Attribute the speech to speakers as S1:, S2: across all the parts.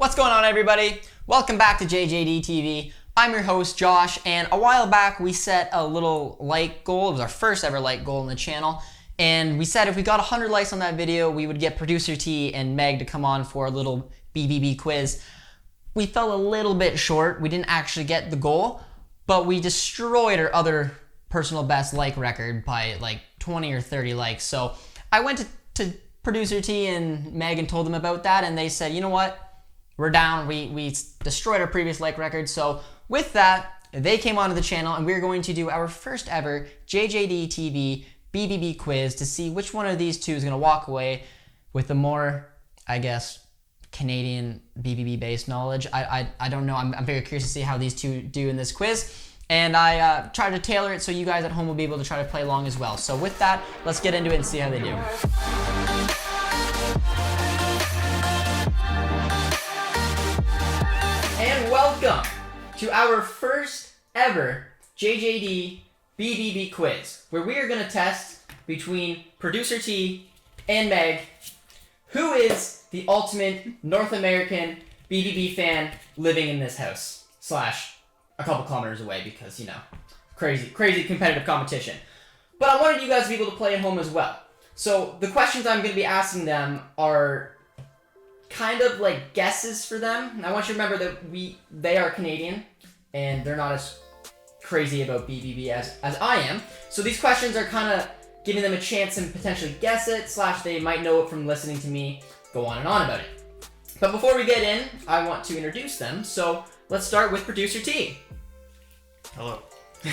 S1: What's going on, everybody? Welcome back to JJD TV. I'm your host, Josh, and a while back we set a little like goal. It was our first ever like goal on the channel, and we said if we got 100 likes on that video, we would get producer T and Meg to come on for a little BVB quiz. We fell a little bit short. We didn't actually get the goal, but we destroyed our other personal best like record by like 20 or 30 likes. So I went to producer T and Meg and told them about that, and they said, you know what? We're down. We destroyed our previous like record. So with that, they came onto the channel, and we're going to do our first ever JJD TV BVB Quiz to see which one of these two is going to walk away with the more, I guess, Canadian BVB-based knowledge. I don't know. I'm very curious to see how these two do in this quiz. And I tried to tailor it so you guys at home will be able to try to play along as well. So with that, let's get into it and see how they do. And welcome to our first ever JJD BVB Quiz, where we are going to test between producer T and Meg who is the ultimate North American BVB fan living in this house, slash a couple kilometers away because, you know, crazy competitive competition. But I wanted you guys to be able to play at home as well. So the questions I'm going to be asking them are kind of like guesses for them. And I want you to remember that they are Canadian and they're not as crazy about BVB as I am. So these questions are kind of giving them a chance and potentially guess it, slash they might know it from listening to me go on and on about it. But before we get in, I want to introduce them. So let's start with producer T.
S2: Hello.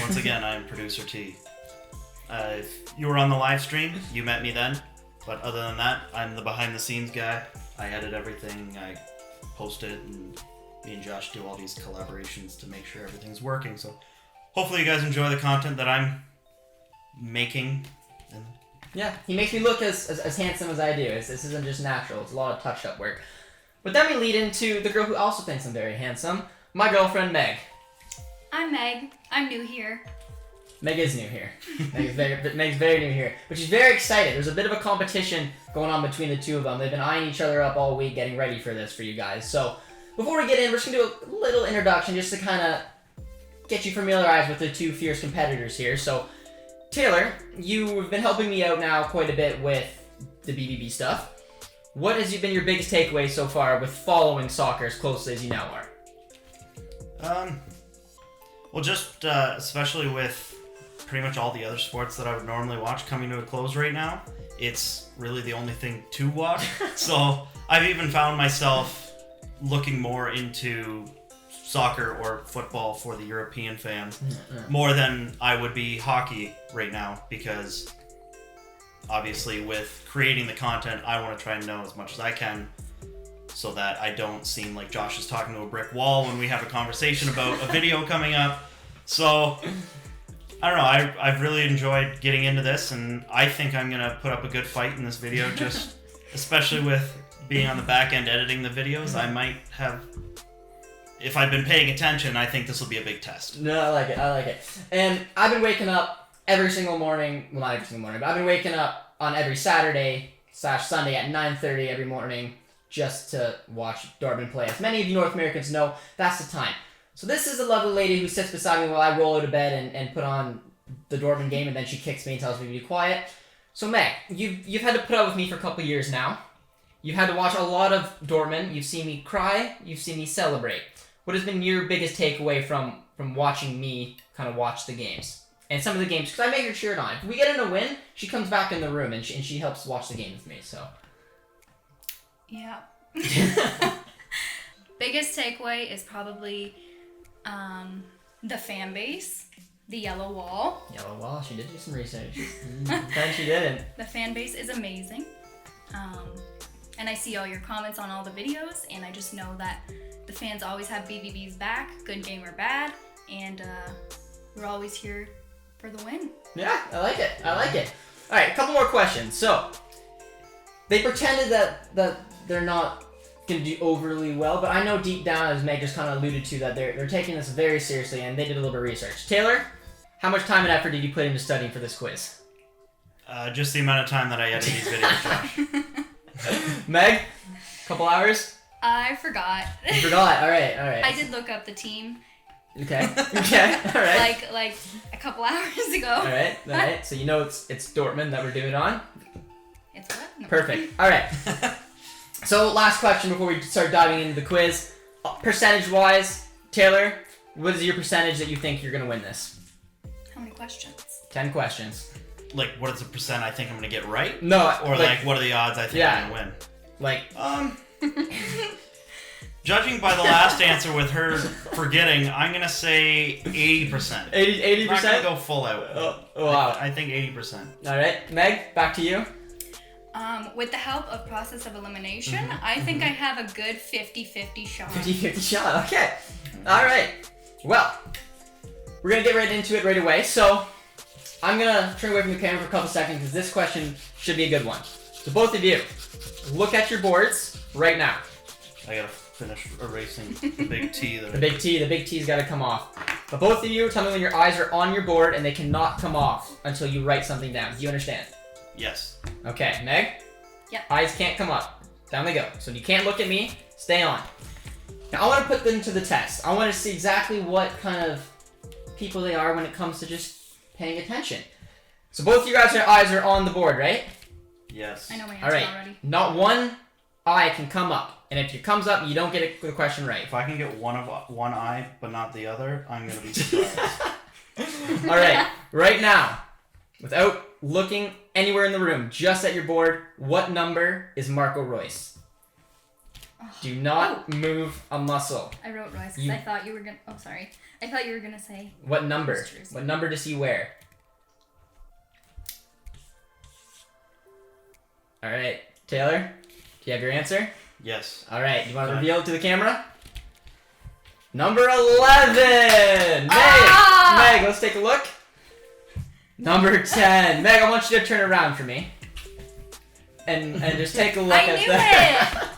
S2: Once again, I'm producer T. If you were on the live stream, you met me then. But other than that, I'm the behind the scenes guy. I edit everything, I post it, and me and Josh do all these collaborations to make sure everything's working. So hopefully you guys enjoy the content that I'm making. And
S1: yeah, he makes me look as handsome as I do. This isn't just natural. It's a lot of touch-up work. But then we lead into the girl who also thinks I'm very handsome, my girlfriend Meg.
S3: I'm Meg. I'm new here.
S1: Meg is new here. Meg's very new here. But she's very excited. There's a bit of a competition going on between the two of them. They've been eyeing each other up all week, getting ready for this for you guys. So before we get in, we're just going to do a little introduction just to kind of get you familiarized with the two fierce competitors here. So Taylor, you've been helping me out now quite a bit with the BVB stuff. What has been your biggest takeaway so far with following soccer as closely as you now are?
S2: Well, just especially with pretty much all the other sports that I would normally watch coming to a close right now, it's really the only thing to watch. So I've even found myself looking more into soccer or football for the European fans more than I would be hockey right now, because obviously with creating the content, I want to try and know as much as I can so that I don't seem like Josh is talking to a brick wall when we have a conversation about a video coming up. So I don't know, I've really enjoyed getting into this, and I think I'm going to put up a good fight in this video, just especially with being on the back end editing the videos. I might have, if I've been paying attention, I think this will be a big test.
S1: No, I like it. And I've been waking up every single morning, well, not every single morning, but I've been waking up on every Saturday/Sunday at 9:30 every morning just to watch Dortmund play. As many of you North Americans know, that's the time. So this is a lovely lady who sits beside me while I roll out of bed and put on the Dortmund game, and then she kicks me and tells me to be quiet. So Meg, you've had to put up with me for a couple years now. You've had to watch a lot of Dortmund. You've seen me cry. You've seen me celebrate. What has been your biggest takeaway from watching me kind of watch the games? And some of the games, because I make her cheer it on. If we get in a win, she comes back in the room and she helps watch the game with me, so.
S3: Yeah. Biggest takeaway is probably the fan base, the yellow wall.
S1: Yellow wall, she did do some research. Then she didn't.
S3: The fan base is amazing. And I see all your comments on all the videos, and I just know that the fans always have BVB's back, good game or bad, and we're always here for the win.
S1: Yeah, I like it. All right, a couple more questions. So, they pretended that they're not going to do overly well, but I know deep down, as Meg just kind of alluded to, that they're taking this very seriously, and they did a little bit of research. Taylor, how much time and effort did you put into studying for this quiz?
S2: Just the amount of time that I edit these videos, Josh.
S1: Meg, a couple hours?
S3: I forgot.
S1: You forgot. All right.
S3: I did look up the team.
S1: Okay. Okay. All right.
S3: Like a couple hours ago.
S1: All right. All right. So you know it's Dortmund that we're doing it on.
S3: It's what? No.
S1: Perfect. All right. So last question before we start diving into the quiz. Percentage-wise, Taylor, what is your percentage that you think you're gonna win this?
S3: How many questions?
S1: 10 questions.
S2: Like, what is the percent I think I'm gonna get right?
S1: No.
S2: Or like what are the odds I think I'm gonna win?
S1: Like.
S2: Judging by the last answer with her forgetting, I'm gonna say 80%.
S1: 80%?
S2: I'm not gonna go full out.
S1: Oh, wow.
S2: I think 80%.
S1: All right, Meg, back to you.
S3: With the help of process of elimination, I think I have a good 50-50 shot.
S1: 50-50 shot, okay. All right, well, we're gonna get right into it right away. So, I'm gonna turn away from the camera for a couple seconds because this question should be a good one. So both of you, look at your boards right now.
S2: I gotta finish erasing the big T there.
S1: The big T's gotta come off. But both of you, tell me when your eyes are on your board and they cannot come off until you write something down. Do you understand?
S2: Yes.
S1: Okay, Meg?
S3: Yep.
S1: Eyes can't come up. Down they go. So you can't look at me, stay on. Now I want to put them to the test. I want to see exactly what kind of people they are when it comes to just paying attention. So both of you guys' eyes are on the board, right?
S2: Yes.
S3: I know my answer
S1: Alright.
S3: already.
S1: Not one eye can come up. And if it comes up, you don't get the question right.
S2: If I can get one eye but not the other, I'm gonna be surprised.
S1: Alright, right now, without looking anywhere in the room, just at your board, what number is Marco Royce? Do not move a muscle.
S3: I wrote Royce because I thought you were gonna. Oh, sorry. I thought you were gonna say.
S1: What number?
S3: Mysteries.
S1: What number does he wear? Alright, Taylor, do you have your answer?
S2: Yes.
S1: Alright, you want to reveal it to the camera? Number 11! Meg, let's take a look. Number 10. Meg, I want you to turn around for me. And just take a look
S3: I
S1: at
S3: knew
S1: that.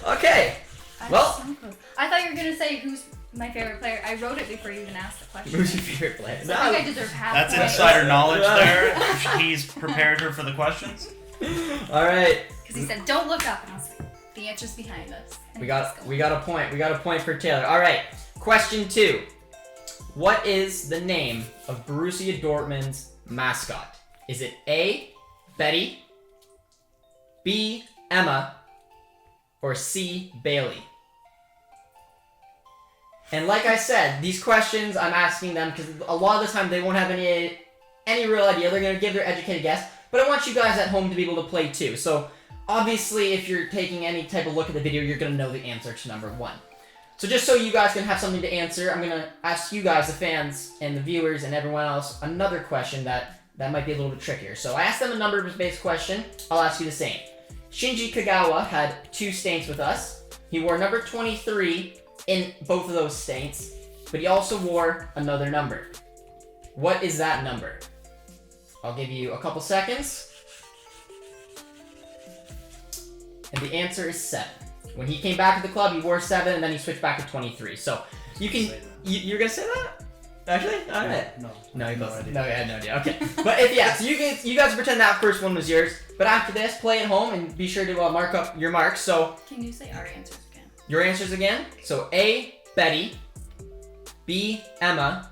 S1: Okay.
S3: I'm
S1: Well-
S3: so close. I thought you were gonna say who's my favorite player. I wrote it before you even asked the question.
S1: Who's your favorite player?
S3: So I think I deserve half.
S2: That's
S3: point.
S2: insider knowledge there. He's prepared her for the questions.
S1: Alright.
S3: Because he said, "Don't look up," and I was like, "The answer's behind us." And
S1: We
S3: he
S1: got
S3: just
S1: a point. We got a point for Taylor. Alright. Question 2. What is the name of Borussia Dortmund's mascot? Is it A, Betty, B, Emma, or C, Bailey? And like I said, these questions I'm asking them because a lot of the time they won't have any real idea. They're going to give their educated guess. But I want you guys at home to be able to play too. So obviously if you're taking any type of look at the video, you're going to know the answer to number 1. So just so you guys can have something to answer, I'm going to ask you guys, the fans and the viewers and everyone else, another question that might be a little bit trickier. So I asked them a numbers-based question. I'll ask you the same. Shinji Kagawa had 2 staints with us. He wore number 23 in both of those staints, but he also wore another number. What is that number? I'll give you a couple seconds. And the answer is 7. When he came back to the club, he wore 7, and then he switched back to 23. So you can. You're gonna say that? Actually, all right. No, you both. No, I had no idea. Okay, but so you guys pretend that first one was yours. But after this, play at home and be sure to mark up your marks. So
S3: Can you say our answers again?
S1: your answers again. So A, Betty, B, Emma,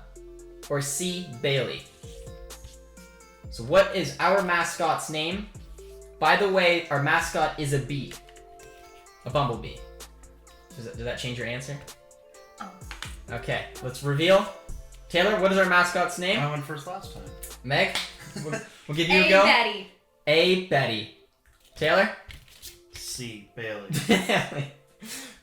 S1: or C, Bailey. So what is our mascot's name? By the way, our mascot is a bee. A bumblebee. Does that change your answer?
S3: Oh.
S1: Okay, let's reveal. Taylor, what is our mascot's name?
S2: I went first last time.
S1: Meg, we'll give you a go.
S3: Betty.
S1: A, Betty. Taylor?
S2: C, Bailey.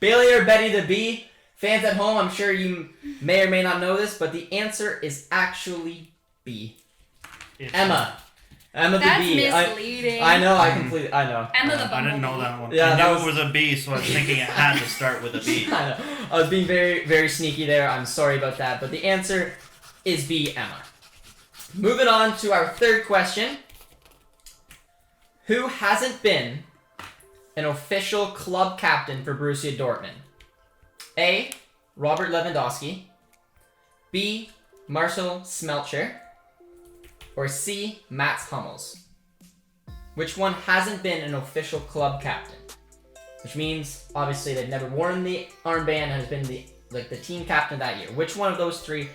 S1: Bailey or Betty the bee? Fans at home, I'm sure you may or may not know this, but the answer is actually B. Emma. Emma the bee.
S3: That's misleading.
S1: I know, I know.
S3: Emma the bumblebee.
S2: I didn't know that one.
S1: Yeah,
S2: I knew it was a B, so I was thinking it had to start with a B.
S1: I know. I was being very, very sneaky there. I'm sorry about that. But the answer is B, Emma. Moving on to our third question. Who hasn't been an official club captain for Borussia Dortmund? A, Robert Lewandowski. B, Marcel Smeltzer. Or C, Mats Hummels. Which one hasn't been an official club captain? which means obviously they've never worn the armband and has been the team captain that year. Which one of those three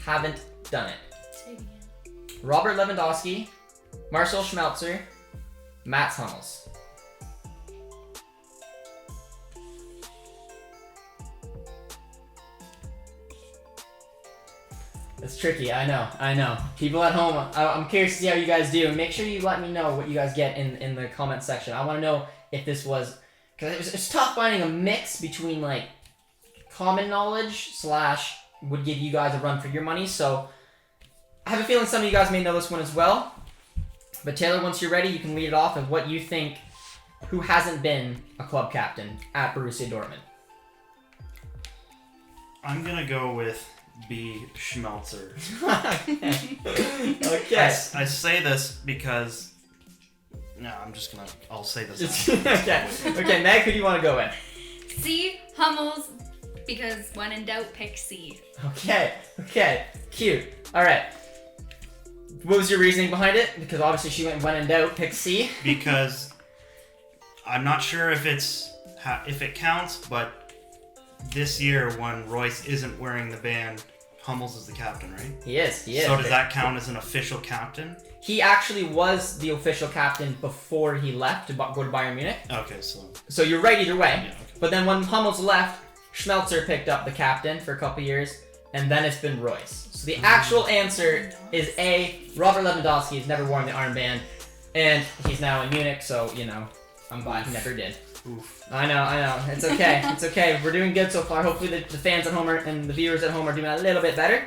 S1: haven't done it?
S3: Say it again.
S1: Robert Lewandowski, Marcel Schmelzer, Mats Hummels. It's tricky, I know. People at home, I'm curious to see how you guys do. Make sure you let me know what you guys get in the comment section. I want to know if this was, because it's tough finding a mix between like common knowledge / would give you guys a run for your money. So I have a feeling some of you guys may know this one as well. But Taylor, once you're ready, you can lead it off of what you think, who hasn't been a club captain at Borussia Dortmund.
S2: I'm gonna go with B. Schmelzer.
S1: Okay.
S2: I say this because I'll say this.
S1: Okay, Meg, who do you want to go with?
S3: C. Hummels, because when in doubt, pick C.
S1: Okay, cute. All right. What was your reasoning behind it? Because obviously she went when in doubt, pick C.
S2: Because I'm not sure if it counts, but this year when Royce isn't wearing the band, Hummels is the captain, right?
S1: He is.
S2: So does that count as an official captain?
S1: He actually was the official captain before he left to go to Bayern Munich.
S2: Okay,
S1: So you're right either way.
S2: Yeah, okay.
S1: But then when Hummels left, Schmelzer picked up the captain for a couple years, and then it's been Royce. So the actual answer is A. Robert Lewandowski has never worn the armband, and he's now in Munich, so, I'm glad he never did.
S2: Oof.
S1: I know. It's okay. It's okay. We're doing good so far. Hopefully the fans at home and the viewers at home are doing a little bit better.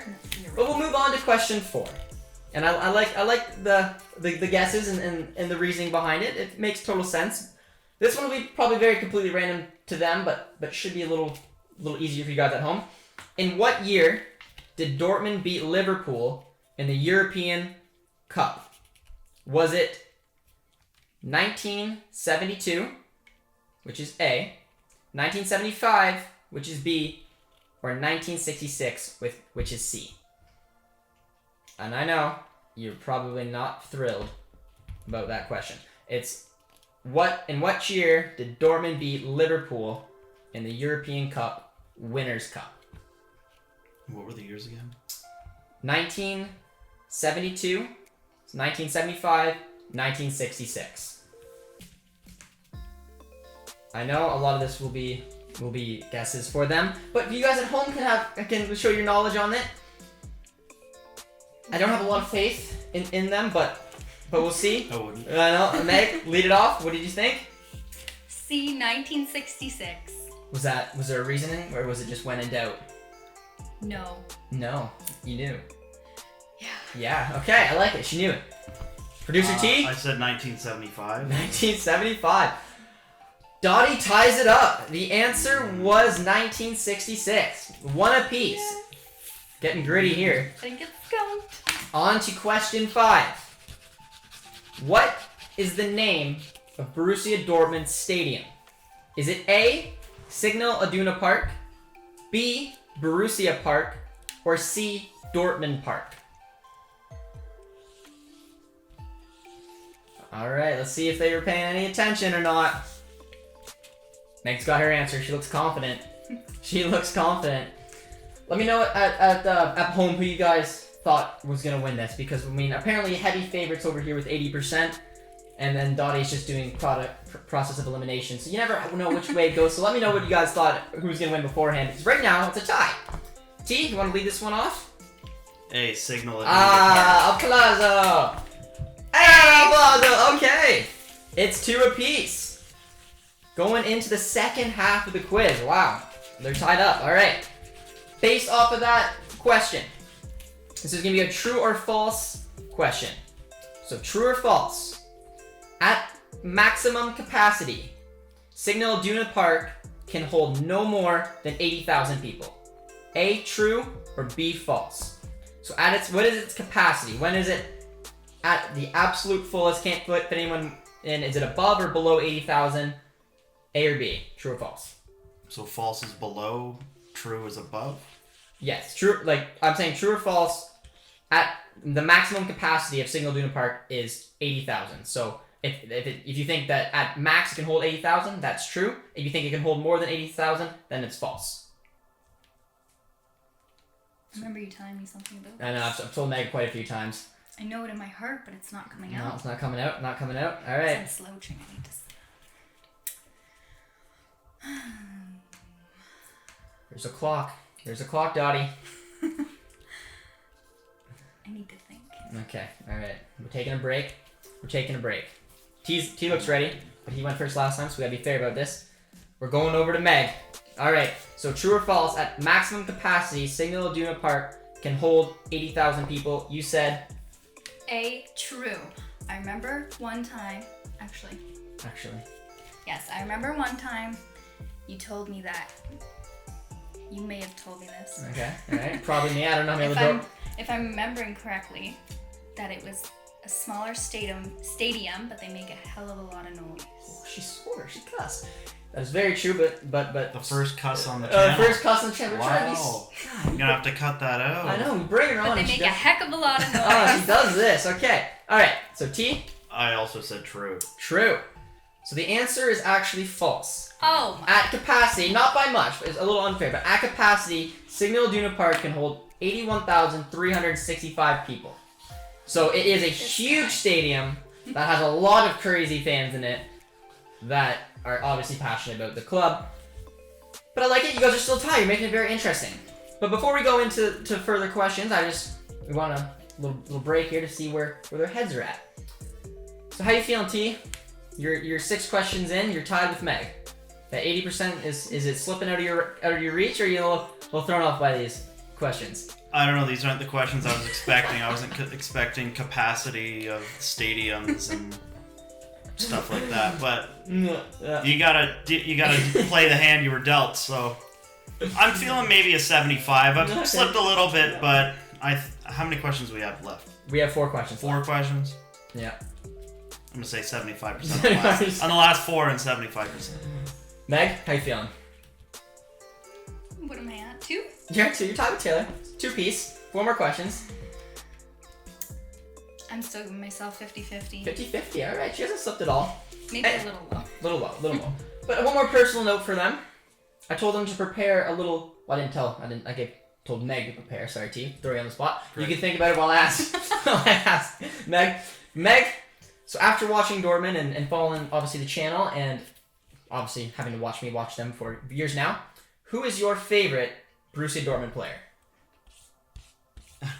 S1: But we'll move on to question 4. And I like the guesses and the reasoning behind it. It makes total sense. This one will be probably very completely random to them, but should be a little easier for you guys at home. In what year did Dortmund beat Liverpool in the European Cup? Was it 1972, which is A, 1975, which is B, or 1966, which is C? And I know you're probably not thrilled about that question. It's in what year did Dortmund beat Liverpool in the European Cup, Winners' Cup?
S2: What were the years again?
S1: 1972, 1975, 1966. I know a lot of this will be guesses for them, but you guys at home can show your knowledge on it. I don't have a lot of faith in them, but we'll see.
S2: I wouldn't.
S1: I know. Meg, lead it off. What did you think?
S3: C. 1966.
S1: Was there a reasoning, or was it just when in doubt?
S3: No.
S1: No, you knew.
S3: Yeah.
S1: Yeah. Okay, I like it. She knew it. Producer T.
S2: I said 1975.
S1: 1975. Dottie ties it up. The answer was 1966. One apiece. Getting gritty here.
S3: I think it's going.
S1: On to question 5. What is the name of Borussia Dortmund Stadium? Is it A, Signal Iduna Park, B, Borussia Park, or C, Dortmund Park? Alright, let's see if they were paying any attention or not. Meg's got her answer. She looks confident. Let me know at home who you guys thought was going to win this, because, apparently heavy favorites over here with 80%, and then Dottie's just doing process of elimination, so you never know which way it goes. So let me know what you guys thought, who's going to win beforehand, because right now it's a tie. T, you want to lead this one off?
S2: A. Signal Iduna Park.
S1: Applauso! Hey, applauso! Okay, it's 2 apiece. Going into the second half of the quiz. Wow, they're tied up. All right. Based off of that question, this is going to be a true or false question. So true or false. At maximum capacity, Signal Iduna Park can hold no more than 80,000 people. A, true, or B, false. So what is its capacity? When is it at the absolute fullest? Can't fit anyone in. Is it above or below 80,000? A or B, true or false?
S2: So false is below, true is above?
S1: Yes, true. I'm saying true or false. At the maximum capacity of Signal Iduna Park is 80,000. So If you think that at max it can hold 80,000, that's true. If you think it can hold more than 80,000, then it's false.
S3: I remember you telling me something about
S1: I know, I've told Meg quite a few times.
S3: I know it in my heart, but it's not coming
S1: No,
S3: out.
S1: it's not coming out. Not coming out. All right.
S3: I'm slouching. I need to sit.
S1: There's a clock. There's a clock, Dottie.
S3: I need to think.
S1: Okay. All right. We're taking a break. We're taking a break. T looks ready, but he went first last time, so we gotta be fair about this. We're going over to Meg. All right. So true or false? At maximum capacity, Signal Iduna Park can hold 80,000 people. You said.
S3: A, true. I remember one time, actually, yes, I remember one time you told me that. You may have told me this.
S1: Okay, alright. Probably me. I don't know how many
S3: If I'm remembering correctly, that it was a smaller stadium, but they make a hell of a lot of noise.
S1: Oh, she swore. She cussed. That is very true, but
S2: The first cuss on the channel.
S1: the first cuss on the channel. We're trying to be.
S2: Wow. You're gonna have to cut that out.
S1: I know. You bring her on.
S3: But they
S1: and she
S3: make a
S1: does-
S3: heck of a lot of noise.
S1: Oh, she does this. Okay. All right. So T.
S2: I also said true.
S1: True. So the answer is actually false.
S3: Oh my.
S1: At capacity, not by much, but it's a little unfair, but at capacity, Signal Iduna Park can hold 81,365 people. So it is a huge stadium that has a lot of crazy fans in it that are obviously passionate about the club. But I like it. You guys are still tied. You're making it very interesting. But before we go into further questions, we want a little break here to see where their heads are at. So how you feeling, T? You're 6 questions in. You're tied with Meg. That 80% is it slipping out of your reach, or are you a little thrown off by these questions?
S2: I don't know. These aren't the questions I was expecting. I wasn't expecting capacity of stadiums and stuff like that. But you gotta play the hand you were dealt. So I'm feeling maybe a 75. I've slipped a little bit, but how many questions do we have left?
S1: We have 4 questions.
S2: 4 questions.
S1: Yeah.
S2: I'm gonna say 75% on the last 4 and 75%.
S1: Meg, how you feeling?
S3: What am I at? 2?
S1: You're at 2. You're tied with Taylor. 2 piece. 4 more questions.
S3: I'm still giving myself 50-50.
S1: 50-50. All right. She hasn't slipped at all.
S3: Maybe
S1: Hey.
S3: a little low.
S1: Little low. But one more personal note for them. I told them to prepare a little. Well, I told Meg to prepare. Sorry, T. Throw you on the spot.
S2: Great.
S1: You can think about it while I ask. Meg. So after watching Dortmund and following obviously the channel and obviously having to watch them for years now, who is your favorite Borussia Dortmund player?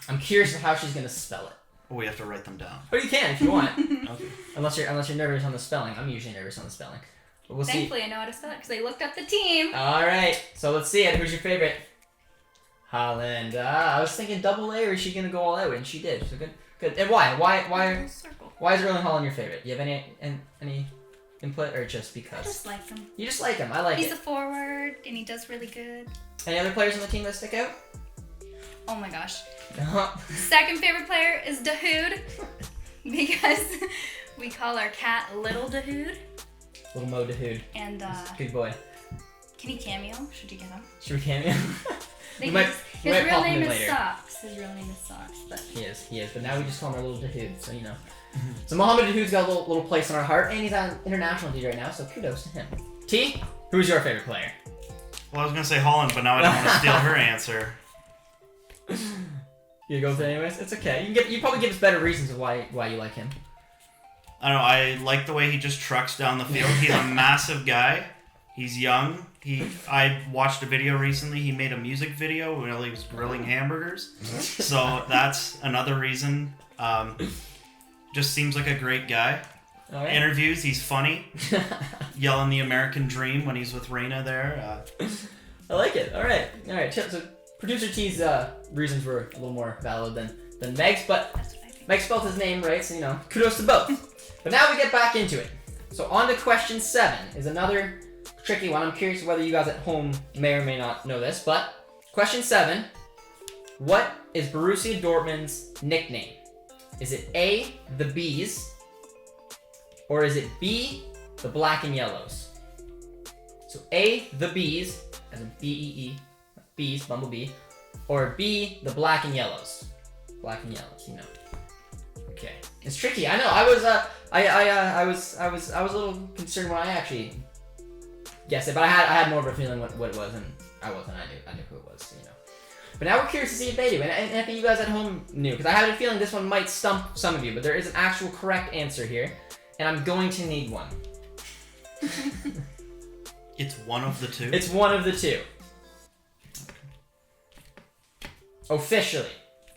S1: I'm curious how she's gonna spell it.
S2: Oh, we have to write them down.
S1: Or you can if you want.
S2: Okay.
S1: Unless you're nervous on the spelling. I'm usually nervous on the spelling. But we'll see.
S3: Thankfully, I know how to spell it because I looked up the team.
S1: All right. So let's see it. Who's your favorite? Holland. I was thinking double A, or is she gonna go all out? And she did. So good. And why?
S3: Full circle.
S1: Why is Erling Haaland your favorite? Do you have any input, or just because?
S3: I just like him.
S1: You just like him. I like
S3: He's
S1: it.
S3: a forward and he does really good.
S1: Any other players on the team that stick out?
S3: Oh my gosh. Second favorite player is Dahoud because we call our cat Little Dahoud.
S1: Little Mo Dahoud.
S3: And
S1: Good boy.
S3: can he cameo? Should you get him?
S1: Should we cameo?
S3: They
S1: We might
S3: his real
S1: pop him
S3: name
S1: in
S3: is
S1: later.
S3: Socks. His real name is Socks, but
S1: He is. But now we just call him our little Dahoud, so you know. So Mohamed Dahoud's got a little place in our heart, and he's on international duty right now, so kudos to him. T, who's your favorite player?
S2: Well, I was gonna say Holland, but now I don't want to steal her answer.
S1: You go with it anyways? It's okay. You probably give us better reasons of why you like him.
S2: I don't know. I like the way he just trucks down the field. He's a massive guy. He's young. I watched a video recently. He made a music video while he was grilling hamburgers. So that's another reason. Just seems like a great guy.
S1: All right.
S2: Interviews, he's funny. Yelling the American dream when he's with Reina there.
S1: I like it. All right. So producer T's reasons were a little more valid than Meg's, but
S3: that's what I think.
S1: Meg spelled his name right, so kudos to both. But now we get back into it. So on to question 7 is another tricky one. I'm curious whether you guys at home may or may not know this, but question 7, what is Borussia Dortmund's nickname? Is it A, the Bees, or is it B, the Black and Yellows? So A, the Bees, as in B-E-E, bees, bumblebee, or B, the Black and Yellows. Black and Yellows, Okay. It's tricky. I know. I was a little concerned when I actually guessed it, but I had more of a feeling what it was, and I wasn't. I knew who it was, you know. But now we're curious to see if they do, and if you guys at home knew, because I had a feeling this one might stump some of you, but there is an actual correct answer here, and I'm going to need one.
S2: It's one of the two?
S1: It's one of the two. Officially.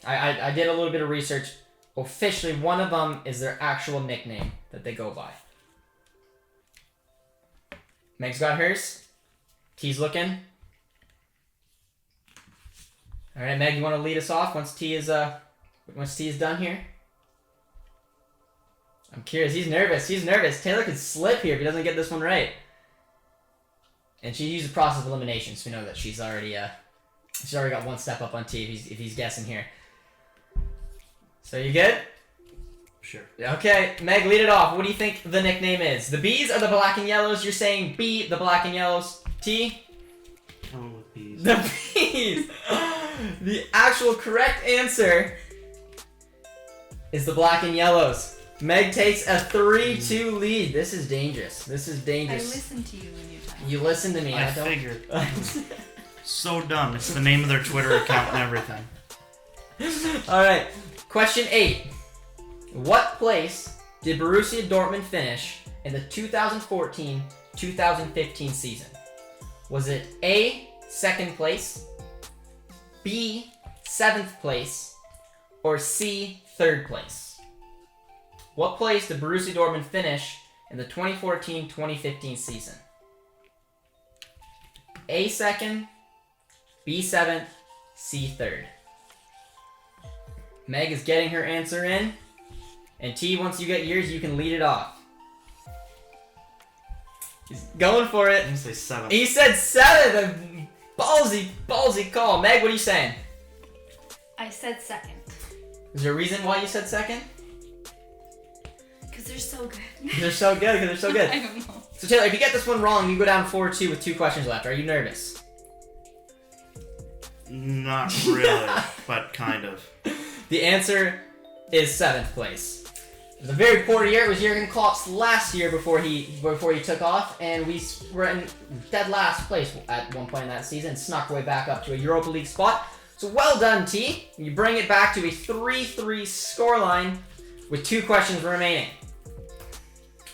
S1: I did a little bit of research. Officially, one of them is their actual nickname that they go by. Meg's got hers. T's looking. All right, Meg, you want to lead us off once T is done here? I'm curious. He's nervous. Taylor could slip here if he doesn't get this one right. And she used the process of elimination, so we know that she's already got one step up on T if he's guessing here. So you good?
S2: Sure.
S1: Okay, Meg, lead it off. What do you think the nickname is? The Bees are the black and yellows. You're saying B, the black and yellows. T?
S2: Oh, with bees.
S1: The Bees. The actual correct answer is the black and yellows. Meg takes a 3-2 lead. This is dangerous.
S3: I listened to you when you talked.
S1: You listened to me.
S2: I figured. So dumb. It's the name of their Twitter account and everything.
S1: Alright, question 8. What place did Borussia Dortmund finish in the 2014-2015 season? Was it A, 2nd place, B, 7th place, or C, 3rd place? What place did Borussia Dortmund finish in the 2014-2015 season? A, 2nd, B, 7th, C, 3rd. Meg is getting her answer in. And T, once you get yours, you can lead it off. He's going for it.
S2: I'm gonna say 7.
S1: He said 7. A ballsy call. Meg, what are you saying?
S3: I said 2nd.
S1: Is there a reason why you said 2nd?
S3: Because they're so good.
S1: They're so good because they're so good.
S3: I don't know.
S1: So Taylor, if you get this one wrong, you go down 4-2 with 2 questions left. Are you nervous?
S2: Not really, but kind of.
S1: The answer is 7th place. It was a very poor year. It was Jurgen Klopp's last year before he took off, and we were in dead last place at one point in that season, snuck our way back up to a Europa League spot. So well done, T. You bring it back to a 3-3 scoreline with 2 questions remaining.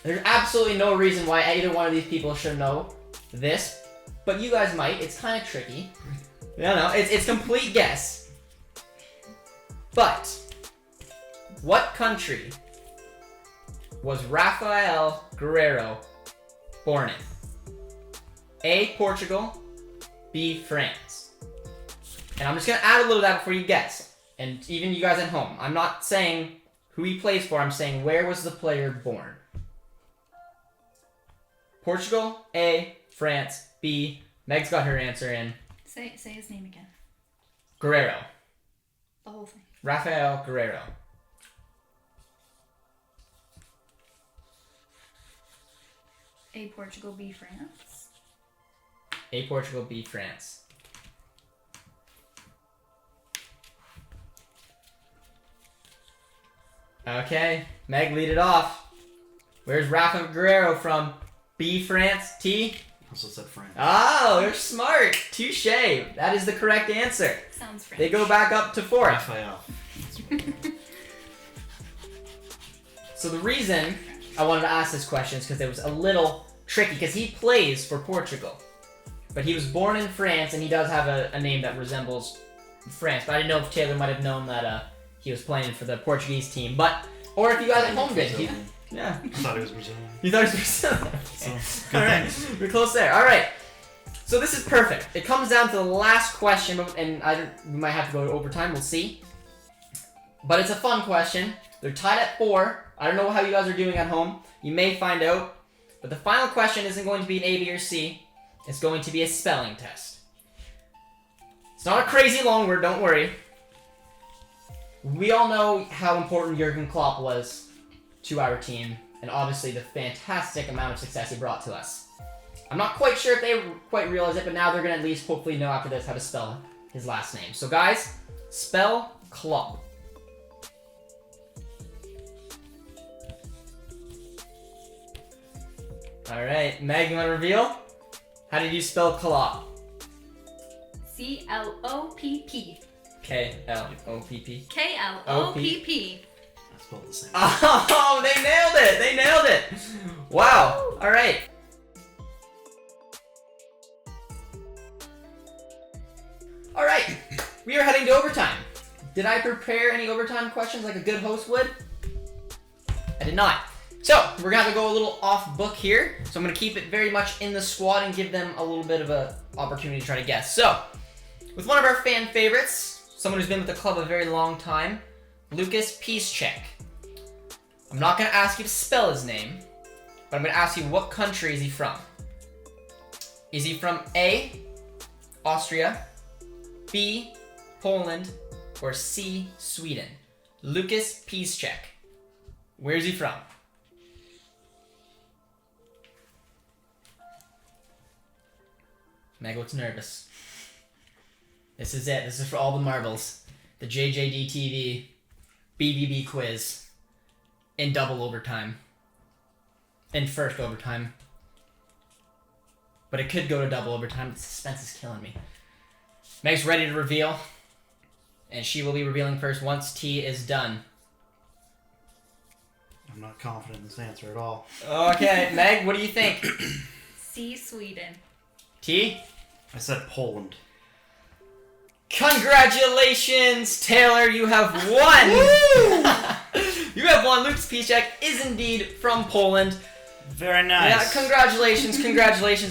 S1: There's absolutely no reason why either one of these people should know this, but you guys might. It's kind of tricky. No, it's complete guess. But what country was Rafael Guerreiro born in? A, Portugal, B, France. And I'm just going to add a little of that before you guess. And even you guys at home, I'm not saying who he plays for, I'm saying where was the player born? Portugal, A, France, B. Meg's got her answer in.
S3: Say his name again.
S1: Guerreiro.
S3: The whole thing.
S1: Rafael Guerreiro.
S3: A, Portugal, B, France.
S1: A, Portugal, B, France. Okay, Meg, lead it off. Where's Rafael Guerreiro from? B, France, T?
S2: Also said France.
S1: Oh, they're smart. Touche. That is the correct answer.
S3: Sounds French.
S1: They go back up to 4th.
S2: Raphael.
S1: So the reason I wanted to ask this question is because it was a little tricky, because he plays for Portugal. But he was born in France, and he does have a name that resembles France. But I didn't know if Taylor might have known that he was playing for the Portuguese team. Or if you guys at home did. Yeah.
S2: I thought it was Brazilian.
S1: You thought it was Brazilian?
S2: So,
S1: Okay.
S2: good
S1: Alright,
S2: things.
S1: we're close there. Alright. So this is perfect. It comes down to the last question, and we might have to go to overtime. We'll see. But it's a fun question. They're tied at 4. I don't know how you guys are doing at home. You may find out. But the final question isn't going to be an A, B, or C. It's going to be a spelling test. It's not a crazy long word, don't worry. We all know how important Jurgen Klopp was to our team, and obviously the fantastic amount of success he brought to us. I'm not quite sure if they quite realize it, but now they're going to at least hopefully know after this how to spell his last name. So guys, spell Klopp. All right, Meg, you want to reveal? How did you spell Klopp?
S3: C-L-O-P-P.
S1: K-L-O-P-P.
S3: K-L-O-P-P.
S2: I spelled the same.
S1: Oh, they nailed it! They nailed it! Wow. All right. All right. We are heading to overtime. Did I prepare any overtime questions like a good host would? I did not. So, we're going to have to go a little off book here. So, I'm going to keep it very much in the squad and give them a little bit of an opportunity to try to guess. So, with one of our fan favorites, someone who's been with the club a very long time, Lucas Piszczek. I'm not going to ask you to spell his name, but I'm going to ask you what country is he from? Is he from A, Austria, B, Poland, or C, Sweden? Lucas Piszczek. Where is he from? Meg looks nervous. This is it. This is for all the marbles. The JJD TV BVB Quiz in double overtime. In first overtime. But it could go to double overtime. The suspense is killing me. Meg's ready to reveal. And she will be revealing first once T is done.
S2: I'm not confident in this answer at all.
S1: Okay, Meg, what do you think?
S3: C, Sweden.
S1: T?
S2: I said Poland.
S1: Congratulations, Taylor, you have won! You have won. Lucas Piszczek is indeed from Poland.
S2: Very nice.
S1: Yeah, congratulations.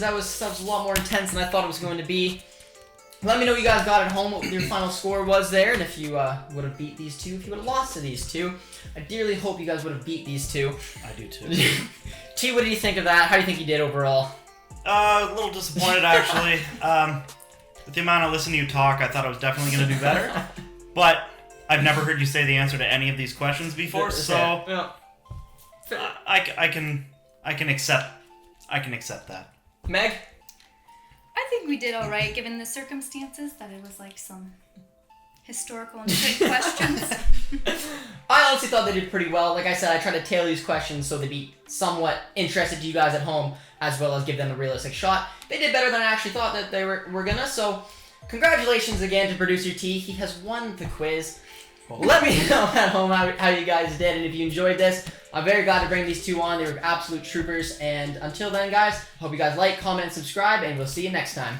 S1: That was a lot more intense than I thought it was going to be. Let me know what you guys got at home, what your final score was there, and if you would have beat these two, if you would have lost to these two. I dearly hope you guys would have beat these two.
S2: I do too.
S1: T, what do you think of that? How do you think you did overall?
S2: A little disappointed, actually. With the amount I listen to you talk, I thought I was definitely going to do better. But I've never heard you say the answer to any of these questions before, so
S1: Yeah.
S2: I can accept that.
S1: Meg?
S3: I think we did all right given the circumstances that it was like some historical and trick questions.
S1: I honestly thought they did pretty well. Like I said, I tried to tailor these questions so they'd be somewhat interested to you guys at home, as well as give them a realistic shot. They did better than I actually thought that they were gonna, so congratulations again to producer T. He has won the quiz. Let me know at home how you guys did, and if you enjoyed this, I'm very glad to bring these two on. They were absolute troopers, and until then, guys, hope you guys like, comment, and subscribe, and we'll see you next time.